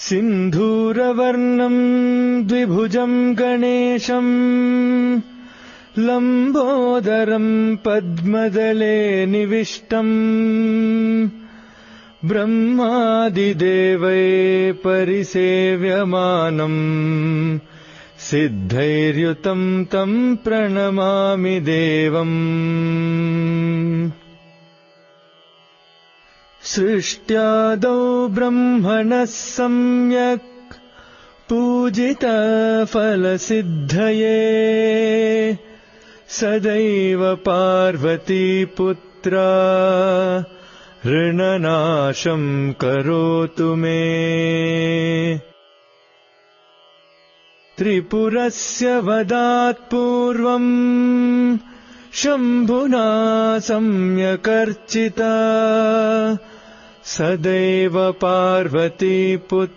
सिन्धूरवर्णं द्विभुजं गणेशं लम्बोदरं पद्मदले निविष्टम् ब्रह्मादिदेवै परिसेव्यमानम् सिद्धैर्युतं तं प्रणमामि देवम्। सृष्ट्यादौ ब्रह्मणः सम्यक् पूजितः फलसिद्धये सदैव पार्वतीपुत्रा ऋणनाशं करोतु मे। त्रिपुरस्य वधात् पूर्वम् शम्भुना सम्यकर्चिता सदैव पार्वतीपुत्र